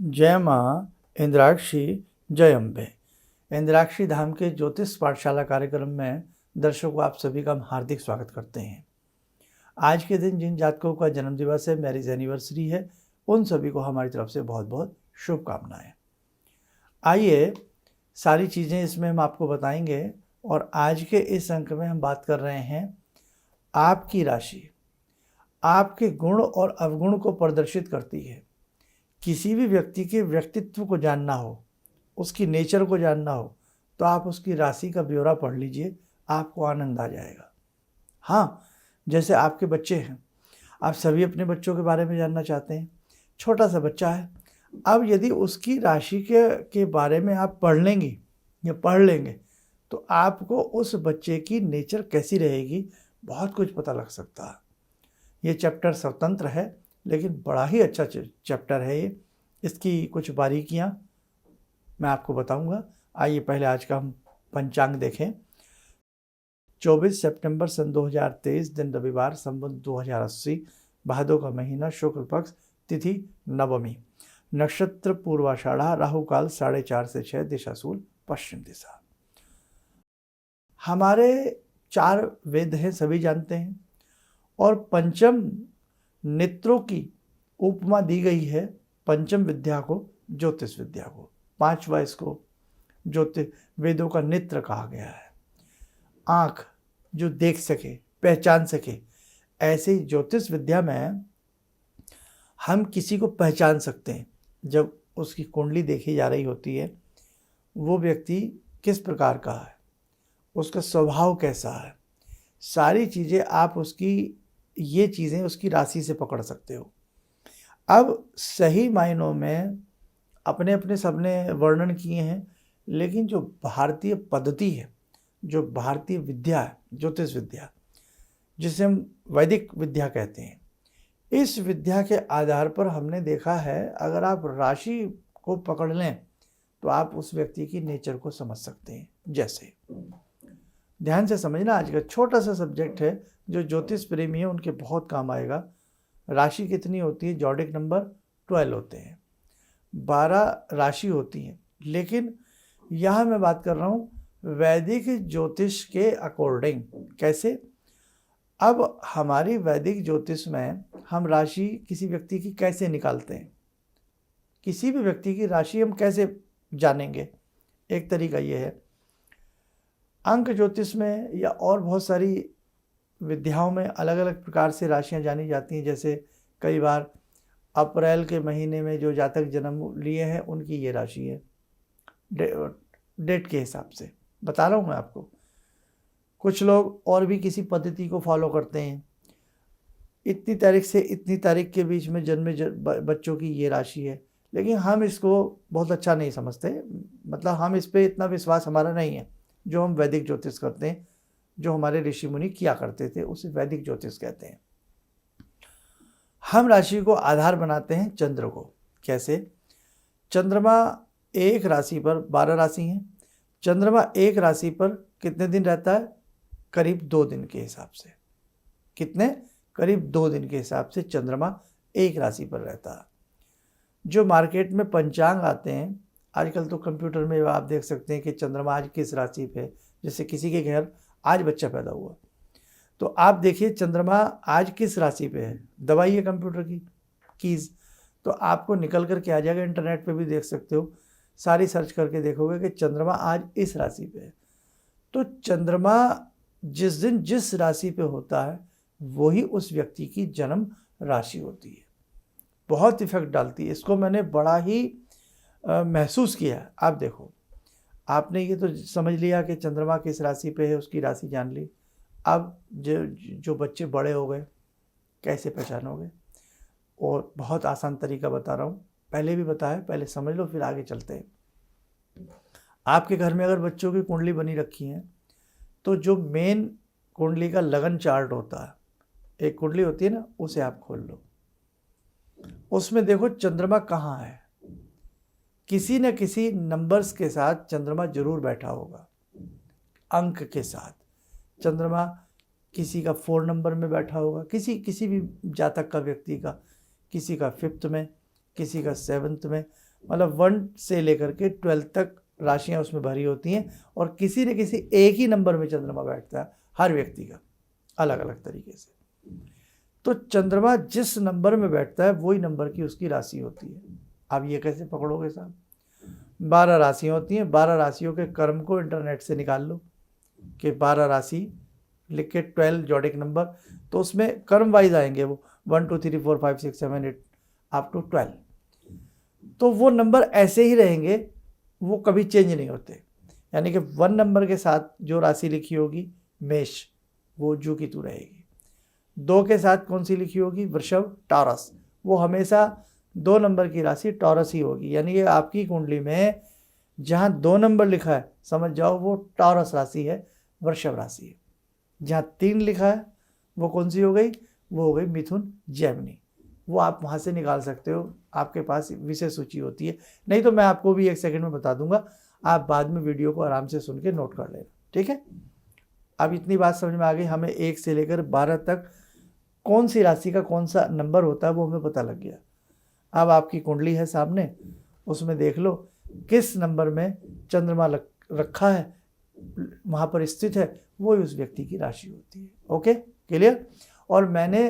जय माँ इंद्राक्षी, जय अम्बे। इंद्राक्षी धाम के ज्योतिष पाठशाला कार्यक्रम में दर्शकों आप सभी का हम हार्दिक स्वागत करते हैं। आज के दिन जिन जातकों का जन्म दिवस है, मैरिज एनिवर्सरी है, उन सभी को हमारी तरफ से बहुत बहुत शुभकामनाएं। आइए सारी चीज़ें इसमें हम आपको बताएंगे। और आज के इस अंक में हम बात कर रहे हैं आपकी राशि आपके गुण और अवगुण को प्रदर्शित करती है। किसी भी व्यक्ति के व्यक्तित्व को जानना हो, उसकी नेचर को जानना हो, तो आप उसकी राशि का ब्यौरा पढ़ लीजिए, आपको आनंद आ जाएगा। हाँ, जैसे आपके बच्चे हैं, आप सभी अपने बच्चों के बारे में जानना चाहते हैं। छोटा सा बच्चा है, अब यदि उसकी राशि के बारे में आप पढ़ लेंगी या पढ़ लेंगे तो आपको उस बच्चे की नेचर कैसी रहेगी बहुत कुछ पता लग सकता है। ये चैप्टर स्वतंत्र है, लेकिन बड़ा ही अच्छा चैप्टर है ये। इसकी कुछ बारीकियां मैं आपको बताऊंगा। आइए पहले आज का हम पंचांग देखें। 24 सितंबर सन 2023, दिन रविवार, संवत 2080, भादों का महीना, शुक्ल पक्ष, तिथि नवमी, नक्षत्र पूर्वाषाढ़ा, राहु काल 4:30 से 6, दिशा शूल पश्चिम दिशा। हमारे 4 वेद हैं, सभी जानते हैं, और पंचम नेत्रों की उपमा दी गई है पंचम विद्या को, ज्योतिष विद्या को। 5वां इसको ज्योतिष वेदों का नेत्र कहा गया है। आँख जो देख सके, पहचान सके, ऐसे ही ज्योतिष विद्या में हम किसी को पहचान सकते हैं। जब उसकी कुंडली देखी जा रही होती है, वो व्यक्ति किस प्रकार का है, उसका स्वभाव कैसा है, सारी चीज़ें आप ये चीज़ें उसकी राशि से पकड़ सकते हो। अब सही मायनों में अपने अपने सबने वर्णन किए हैं, लेकिन जो भारतीय पद्धति है, जो भारतीय विद्या है, ज्योतिष विद्या, जिसे हम वैदिक विद्या कहते हैं, इस विद्या के आधार पर हमने देखा है, अगर आप राशि को पकड़ लें तो आप उस व्यक्ति की नेचर को समझ सकते हैं। जैसे ध्यान से समझना, आज का छोटा सा सब्जेक्ट है जो ज्योतिष प्रेमी है उनके बहुत काम आएगा। राशि कितनी होती है? जॉडिक नंबर 12 होते हैं, 12 राशि होती हैं। लेकिन यहाँ मैं बात कर रहा हूँ वैदिक ज्योतिष के अकॉर्डिंग। कैसे? अब हमारी वैदिक ज्योतिष में हम राशि किसी व्यक्ति की कैसे निकालते हैं, किसी भी व्यक्ति की राशि हम कैसे जानेंगे? एक तरीका ये है, अंक ज्योतिष में या और बहुत सारी विद्याओं में अलग अलग प्रकार से राशियां जानी जाती हैं। जैसे कई बार अप्रैल के महीने में जो जातक जन्म लिए हैं उनकी ये राशि है, डेट के हिसाब से बता रहा हूँ मैं आपको। कुछ लोग और भी किसी पद्धति को फॉलो करते हैं, इतनी तारीख से इतनी तारीख के बीच में जन्मे बच्चों की ये राशि है, लेकिन हम इसको बहुत अच्छा नहीं समझते। मतलब हम इस पर इतना विश्वास हमारा नहीं है। जो हम वैदिक ज्योतिष करते हैं, जो हमारे ऋषि मुनि किया करते थे, उसे वैदिक ज्योतिष कहते हैं। हम राशि को आधार बनाते हैं चंद्र को। कैसे? चंद्रमा एक राशि पर, 12 राशि हैं, चंद्रमा एक राशि पर कितने दिन रहता है? करीब 2 दिन के हिसाब से। कितने? करीब 2 दिन के हिसाब से चंद्रमा एक राशि पर रहता है। जो मार्केट में पंचांग आते हैं आजकल, तो कंप्यूटर में आप देख सकते हैं कि चंद्रमा आज किस राशि पे। जैसे किसी के घर आज बच्चा पैदा हुआ, तो आप देखिए चंद्रमा आज किस राशि पे है, दबाइए कंप्यूटर की कीज़, तो आपको निकल कर के आ जाएगा। इंटरनेट पे भी देख सकते हो, सारी सर्च करके देखोगे कि चंद्रमा आज इस राशि पे है। तो चंद्रमा जिस दिन जिस राशि पे होता है, वही उस व्यक्ति की जन्म राशि होती है। बहुत इफेक्ट डालती है। इसको मैंने बड़ा ही महसूस किया। आप देखो, आपने ये तो समझ लिया कि चंद्रमा किस राशि पे है, उसकी राशि जान ली। अब जो बच्चे बड़े हो गए, कैसे पहचानोगे? और बहुत आसान तरीका बता रहा हूँ, पहले भी बताया, पहले समझ लो फिर आगे चलते हैं। आपके घर में अगर बच्चों की कुंडली बनी रखी है, तो जो मेन कुंडली का लगन चार्ट होता है, एक कुंडली होती है ना, उसे आप खोल लो। उसमें देखो चंद्रमा कहाँ है। किसी न किसी नंबर्स के साथ चंद्रमा जरूर बैठा होगा, अंक के साथ। चंद्रमा किसी का 4 नंबर में बैठा होगा, किसी भी जातक का, व्यक्ति का, किसी का 5th में, किसी का 7th में। मतलब 1 से लेकर के 12 तक राशियां उसमें भरी होती हैं और किसी न किसी एक ही नंबर में चंद्रमा बैठता है हर व्यक्ति का अलग अलग तरीके से। तो चंद्रमा जिस नंबर में बैठता है वही नंबर की उसकी राशि होती है। अब ये कैसे पकड़ोगे साहब? 12 राशियाँ होती हैं, 12 राशियों के कर्म को इंटरनेट से निकाल लो कि 12 राशि लिख के 12 जोडिक नंबर, तो उसमें कर्म वाइज आएंगे वो 1 2 3 4 5 6 7 8 अप टू 12। तो वो नंबर ऐसे ही रहेंगे, वो कभी चेंज नहीं होते। यानी कि 1 नंबर के साथ जो राशि लिखी होगी मेष, वो जू की तू रहेगी। 2 के साथ कौन सी लिखी होगी? वृषभ, टॉरस, वो हमेशा 2 नंबर की राशि टॉरस ही होगी। यानी कि आपकी कुंडली में जहाँ 2 नंबर लिखा है समझ जाओ वो टॉरस राशि है, वृषभ राशि है। जहाँ 3 लिखा है वो कौन सी हो गई? वो हो गई मिथुन, जेमिनी। वो आप वहाँ से निकाल सकते हो, आपके पास विषय सूची होती है। नहीं तो मैं आपको भी 1 सेकंड में बता दूंगा, आप बाद में वीडियो को आराम से सुन के नोट कर लेना, ठीक है। अब इतनी बात समझ में आ गई, हमें 1 से लेकर 12 तक कौन सी राशि का कौन सा नंबर होता है वो हमें पता लग गया। अब आपकी कुंडली है सामने, उसमें देख लो किस नंबर में चंद्रमा रखा है, वहाँ पर स्थित है, वही उस व्यक्ति की राशि होती है। Okay, clear. और मैंने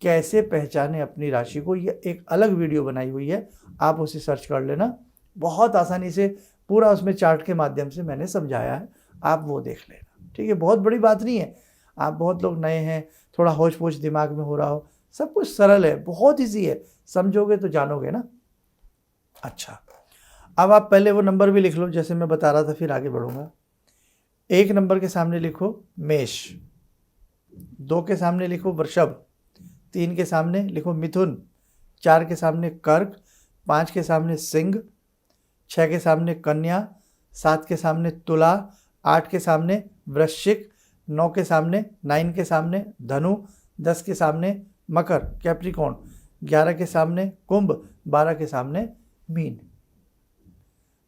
कैसे पहचाने अपनी राशि को, ये एक अलग वीडियो बनाई हुई है, आप उसे सर्च कर लेना। बहुत आसानी से पूरा उसमें चार्ट के माध्यम से मैंने समझाया है, आप वो देख लेना, ठीक है। बहुत बड़ी बात नहीं है, आप बहुत लोग नए हैं, थोड़ा होश पोश दिमाग में हो रहा हो, सब कुछ सरल है, बहुत ईजी है, समझोगे तो जानोगे ना। अच्छा, अब आप पहले वो नंबर भी लिख लो जैसे मैं बता रहा था, फिर आगे बढ़ूंगा। 1 नंबर के सामने लिखो मेष, 2 के सामने लिखो वृषभ, 3 के सामने लिखो मिथुन, 4 के सामने कर्क, 5 के सामने सिंह, 6 के सामने कन्या, 7 के सामने तुला, 8 के सामने वृश्चिक, 9 के सामने 9 के सामने धनु, 10 के सामने मकर कैप्रिकॉन, 11 के सामने कुंभ, 12 के सामने मीन।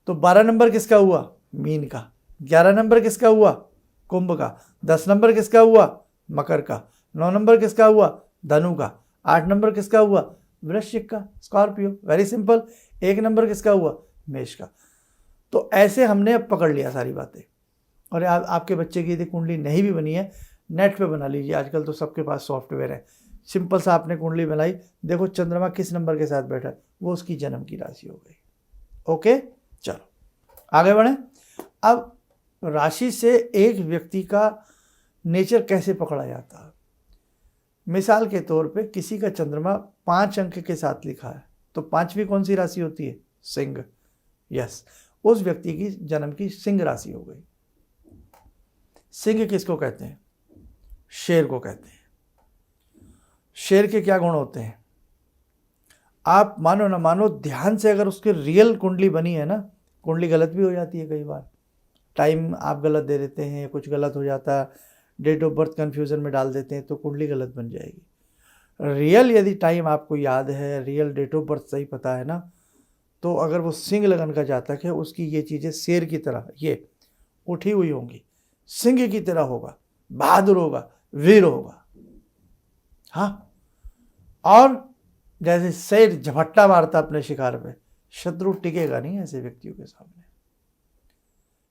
तो 12 नंबर किसका हुआ? मीन का। 11 नंबर किसका हुआ? कुंभ का। 10 नंबर किसका हुआ? मकर का। 9 नंबर किसका हुआ? धनु का। 8 नंबर किसका हुआ? वृश्चिक का, स्कॉर्पियो। Very simple. 1 नंबर किसका हुआ? मेष का। तो ऐसे हमने अब पकड़ लिया सारी बातें। और आपके बच्चे की यदि कुंडली नहीं भी बनी है, नेट पे बना लीजिए, आजकल तो सबके पास सॉफ्टवेयर है। सिंपल सा आपने कुंडली बनाई, देखो चंद्रमा किस नंबर के साथ बैठा है, वो उसकी जन्म की राशि हो गई। ओके, चलो आगे बढ़ें। अब राशि से एक व्यक्ति का नेचर कैसे पकड़ा जाता है? मिसाल के तौर पे किसी का चंद्रमा 5 अंक के साथ लिखा है, तो 5वीं कौन सी राशि होती है? सिंह। यस, उस व्यक्ति की जन्म की सिंह राशि हो गई। सिंह किसको कहते हैं? शेर को कहते हैं। शेर के क्या गुण होते हैं? आप मानो ना मानो, ध्यान से अगर उसके रियल कुंडली बनी है ना, कुंडली गलत भी हो जाती है कई बार, टाइम आप गलत दे देते हैं, कुछ गलत हो जाता है, डेट ऑफ बर्थ कन्फ्यूज़न में डाल देते हैं, तो कुंडली गलत बन जाएगी। रियल यदि टाइम आपको याद है, रियल डेट ऑफ बर्थ सही पता है ना, तो अगर वो सिंह लगन का जातक है, उसकी ये चीज़ें शेर की तरह ये उठी हुई होंगी, सिंह की तरह होगा, बहादुर होगा, वीर होगा। हाँ, और जैसे शेर झपट्टा मारता अपने शिकार पे, शत्रु टिकेगा नहीं ऐसे व्यक्तियों के सामने।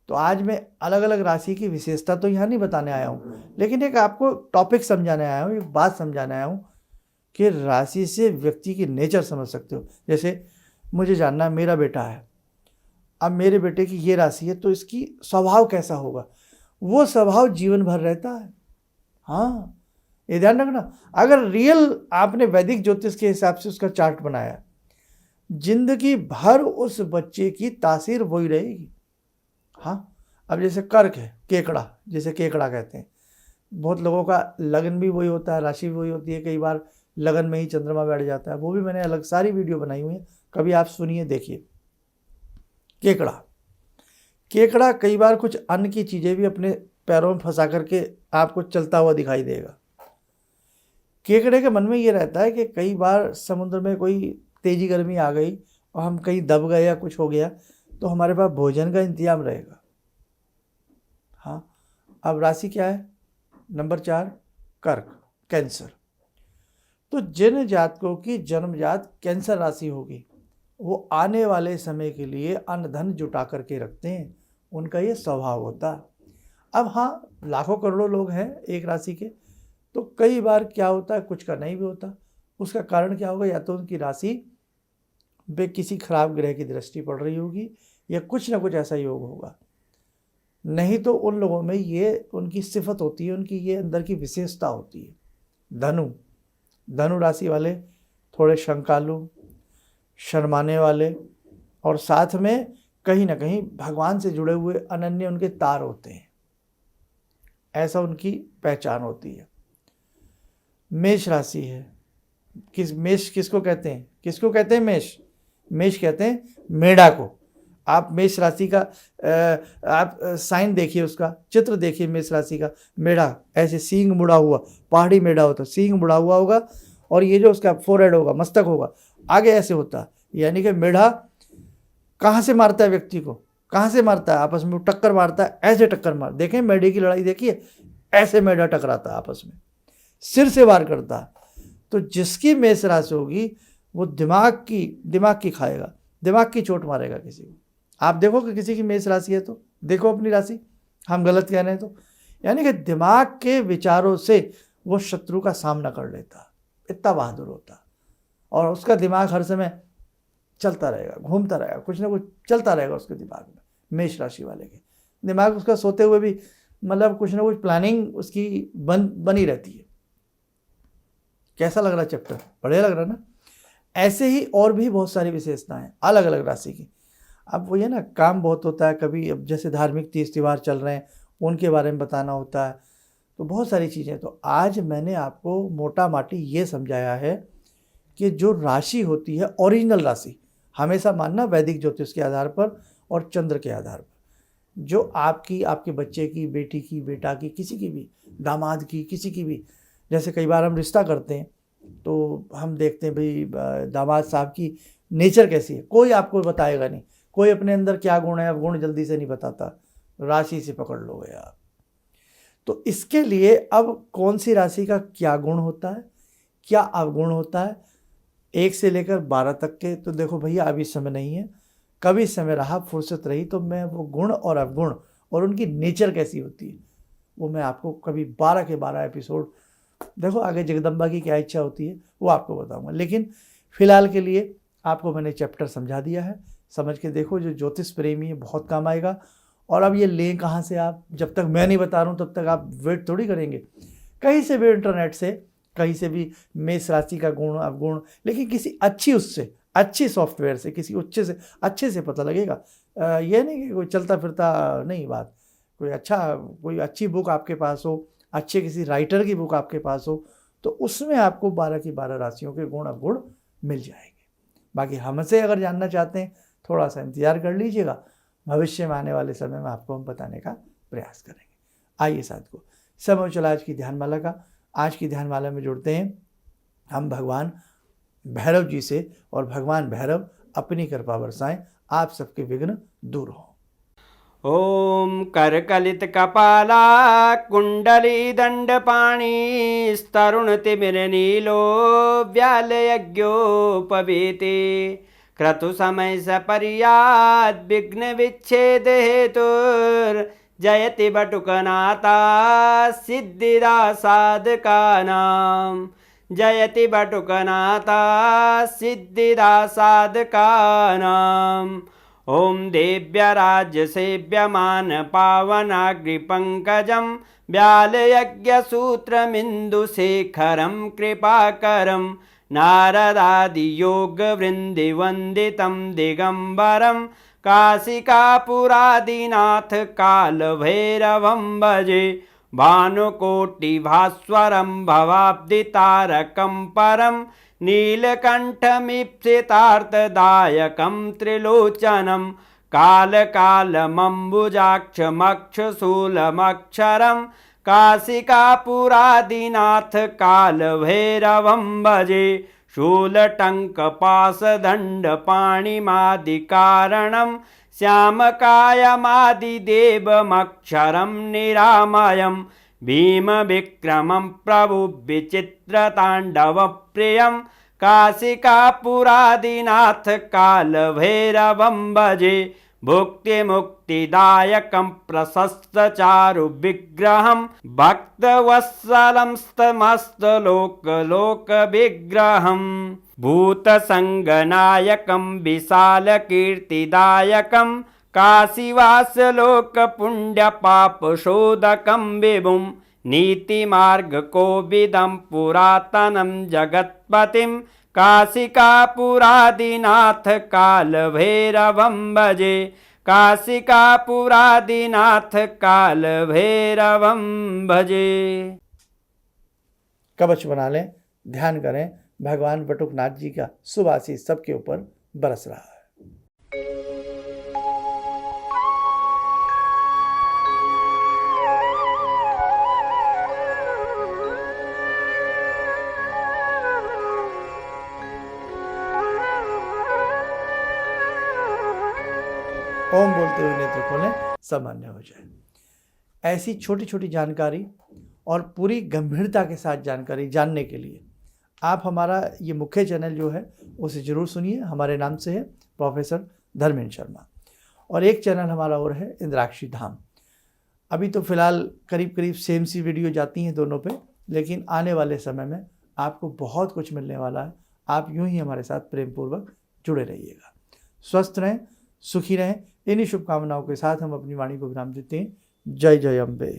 तो आज मैं अलग अलग राशि की विशेषता तो यहाँ नहीं बताने आया हूँ, लेकिन एक आपको टॉपिक समझाने आया हूँ, एक बात समझाने आया हूँ कि राशि से व्यक्ति की नेचर समझ सकते हो। जैसे मुझे जानना है, मेरा बेटा है, अब मेरे बेटे की ये राशि है, तो इसकी स्वभाव कैसा होगा? वो स्वभाव जीवन भर रहता है। हाँ, ये ध्यान रखना। अगर रियल आपने वैदिक ज्योतिष के हिसाब से उसका चार्ट बनाया, जिंदगी भर उस बच्चे की तासीर वही रहेगी। हाँ, अब जैसे कर्क है, केकड़ा, जैसे केकड़ा कहते हैं, बहुत लोगों का लगन भी वही होता है, राशि भी वही होती है, कई बार लगन में ही चंद्रमा बैठ जाता है, वो भी मैंने अलग सारी वीडियो बनाई हुई है, कभी आप सुनिए देखिए। केकड़ा, केकड़ा कई बार कुछ अन्न की चीज़ें भी अपने पैरों में फंसा करके आपको चलता हुआ दिखाई देगा। केकड़े के मन में ये रहता है कि कई बार समुद्र में कोई तेजी गर्मी आ गई और हम कहीं दब गए या कुछ हो गया, तो हमारे पास भोजन का इंतजाम रहेगा। हाँ, अब राशि क्या है? नंबर 4 कर्क, कैंसर। तो जिन जातकों की जन्मजात कैंसर राशि होगी, वो आने वाले समय के लिए अन्न धन जुटा करके रखते हैं, उनका ये स्वभाव होता है। अब हाँ, लाखों करोड़ों लोग हैं एक राशि के, तो कई बार क्या होता है, कुछ का नहीं भी होता। उसका कारण क्या होगा, या तो उनकी राशि पे किसी खराब ग्रह की दृष्टि पड़ रही होगी, या कुछ ना कुछ ऐसा योग होगा। नहीं तो उन लोगों में ये उनकी सिफत होती है, उनकी ये अंदर की विशेषता होती है। धनु राशि वाले थोड़े शंकालु, शर्माने वाले, और साथ में कहीं ना कहीं भगवान से जुड़े हुए अनन्य उनके तार होते हैं, ऐसा उनकी पहचान होती है। मेष राशि है, मेष किसको कहते हैं, किसको कहते हैं? मेष कहते हैं मेढा को। आप मेष राशि का आप साइन देखिए, उसका चित्र देखिए, मेष राशि का मेढा, ऐसे सींग मुड़ा हुआ, पहाड़ी मेढा होता, सींग मुड़ा हुआ होगा, और ये जो उसका फोरहेड होगा, मस्तक होगा, आगे ऐसे होता है। यानी कि मेढा कहाँ से मारता है व्यक्ति को, कहाँ से मारता है? आपस में टक्कर मारता है, ऐसे टक्कर मार, देखें मेढे की लड़ाई देखिए, ऐसे मेढा टकराता है आपस में, सिर से वार करता है। तो जिसकी मेष राशि होगी वो दिमाग की खाएगा, दिमाग की चोट मारेगा किसी को। आप देखो कि किसी की मेष राशि है तो देखो अपनी राशि, हम गलत कह रहे हैं तो, यानी कि दिमाग के विचारों से वो शत्रु का सामना कर लेता, इतना बहादुर होता, और उसका दिमाग हर समय चलता रहेगा, घूमता रहेगा, कुछ ना कुछ चलता रहेगा उसके दिमाग में। मेष राशि वाले के दिमाग, उसका सोते हुए भी मतलब कुछ ना कुछ प्लानिंग उसकी बनी रहती है। कैसा लग रहा है चैप्टर? बढ़िया लग रहा है ना? ऐसे ही और भी बहुत सारी विशेषताएं अलग अलग राशि की। अब वो ये ना, काम बहुत होता है, कभी अब जैसे धार्मिक तीज त्यौहार चल रहे हैं उनके बारे में बताना होता है, तो बहुत सारी चीज़ें। तो आज मैंने आपको मोटा माटी ये समझाया है कि जो राशि होती है, ओरिजिनल राशि हमेशा मानना वैदिक ज्योतिष के आधार पर और चंद्र के आधार पर, जो आपके बच्चे की, बेटी की, बेटा की, किसी की भी, दामाद की, किसी की भी, जैसे कई बार हम रिश्ता करते हैं तो हम देखते हैं भाई दामाद साहब की नेचर कैसी है, कोई आपको बताएगा नहीं, कोई अपने अंदर क्या गुण है, अब गुण जल्दी से नहीं बताता, राशि से पकड़ लोगे आप। तो इसके लिए अब कौन सी राशि का क्या गुण होता है, क्या अवगुण होता है, 1 से लेकर 12 तक के, तो देखो भैया अभी समय नहीं है, कभी समय रहा, फुर्सत रही तो मैं वो गुण और अवगुण और उनकी नेचर कैसी होती है वो मैं आपको कभी 12 के 12 एपिसोड, देखो आगे जगदम्बा की क्या इच्छा होती है वो आपको बताऊंगा। लेकिन फिलहाल के लिए आपको मैंने चैप्टर समझा दिया है, समझ के देखो, जो ज्योतिष प्रेमी है बहुत काम आएगा। और अब ये लें कहाँ से आप, जब तक मैं नहीं बता रहा हूँ तब तक आप वेट थोड़ी करेंगे, कहीं से भी, इंटरनेट से कहीं से भी, मेष राशि का गुण अवगुण, लेकिन किसी अच्छी सॉफ्टवेयर से, किसी अच्छे से पता लगेगा। ये नहीं कि कोई चलता फिरता नहीं बात, कोई अच्छी बुक आपके पास हो, अच्छे किसी राइटर की बुक आपके पास हो, तो उसमें आपको 12 की 12 राशियों के गुण अवगुण मिल जाएंगे। बाकी हमसे अगर जानना चाहते हैं थोड़ा सा इंतजार कर लीजिएगा, भविष्य में आने वाले समय में आपको हम बताने का प्रयास करेंगे। आइए साथियों, समय चला आज की ध्यानमाला का। आज की ध्यानमाला में जुड़ते हैं हम भगवान भैरव जी से, और भगवान भैरव अपनी कृपा बरसाएं, आप सबके विघ्न दूर हों। ओम करकलित कपाला कुंडली दंडपाणी तरुण तिमिर नीलो व्याल यज्ञोपवीते क्रतु समय सपर्याद विघ्न विच्छेद हेतुर जयति बटुकनाथा सिद्धिदा साधकानां जयति बटुकनाथा सिद्धिदा साधकानां। ओम देव्य राज्य सेव्यमान पावनाग्रिपंकजं व्यालयज्ञसूत्रमिन्दुशेखरं कृपाकरं नारदादियोगवृन्दिवन्दितं दिगम्बरं काशिकापुरादिनाथ कालभैरवं भजे भानुकोटिभास्वरं भवाब्दितारकं परं नीलकण्ठमीप्सितार्थदायकं त्रिलोचनं कालकालमम्बुजाक्षमक्षशूलमक्षरं काशिकापुरादिनाथ कालभैरवं भजे शूलटङ्कपाशदण्डपाणिमादिकारणं श्यामकायमादिदेवमक्षरं निरामयं भीमविक्रमं प्रभुविचित्रताण्डवप्रियं काशिकापुरादिनाथ कालभैरवं भजे भुक्तिमुक्तिदायकं प्रशस्तचारुविग्रहं भक्तवत्सलं स्तमस्तलोकलोकविग्रहम् भूतसङ्गनायकं विशालकीर्तिदायकं काशीवासलोकपुण्यपापशोधकं विभुं नीतिमार्गकोविदं पुरातनं जगत्पतिं काशिकापुरादिनाथ कालभैरवं भजे काशिकापुरादिनाथ कालभैरवं भजे। कवच बना लें, ध्यान करें, भगवान बटुकनाथ जी का शुभ आशीष सबके ऊपर बरस रहा है। ओम बोलते हुए नेत्र खोलें, सामान्य हो जाए। ऐसी छोटी छोटी जानकारी और पूरी गंभीरता के साथ जानकारी जानने के लिए आप हमारा ये मुख्य चैनल जो है उसे ज़रूर सुनिए। हमारे नाम से है प्रोफेसर धर्मेंद्र शर्मा। और एक चैनल हमारा और है इंद्राक्षी धाम। अभी तो फ़िलहाल करीब करीब सेम सी वीडियो जाती हैं दोनों पे, लेकिन आने वाले समय में आपको बहुत कुछ मिलने वाला है। आप यूं ही हमारे साथ प्रेम पूर्वक जुड़े रहिएगा। स्वस्थ रहें, सुखी रहें, इन्हीं शुभकामनाओं के साथ हम अपनी वाणी को विराम देते हैं। जय जय अम्बे।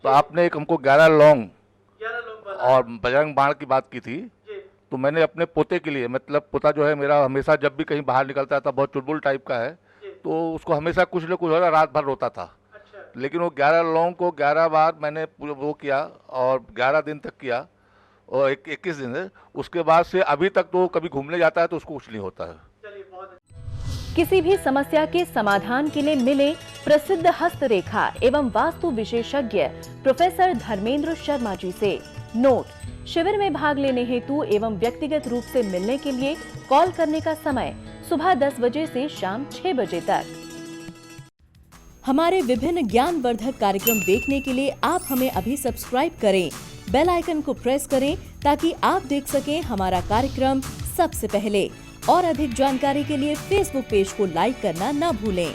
तो आपने एक हमको 11 लौंग और बजरंग बाण की बात की थी, तो मैंने अपने पोते के लिए, मतलब पोता जो है मेरा हमेशा जब भी कहीं बाहर निकलता था, बहुत चुलबुल टाइप का है, तो उसको हमेशा कुछ न कुछ हो रहा, रात भर रोता था। लेकिन वो 11 लौंग को 11 बार मैंने वो किया और 11 दिन तक किया और 21 दिन है। उसके बाद से अभी तक तो कभी घूमने जाता है तो उसको कुछ नहीं होता है। किसी भी समस्या के समाधान के लिए मिले प्रसिद्ध हस्तरेखा एवं वास्तु विशेषज्ञ प्रोफेसर धर्मेंद्र शर्मा जी से। नोट: शिविर में भाग लेने हेतु एवं व्यक्तिगत रूप से मिलने के लिए कॉल करने का समय सुबह 10 बजे से शाम 6 बजे तक। हमारे विभिन्न ज्ञानवर्धक कार्यक्रम देखने के लिए आप हमें अभी सब्सक्राइब करें, बेल आइकन को प्रेस करें ताकि आप देख सकें हमारा कार्यक्रम सबसे पहले। और अधिक जानकारी के लिए फेसबुक पेज को लाइक करना न भूलें।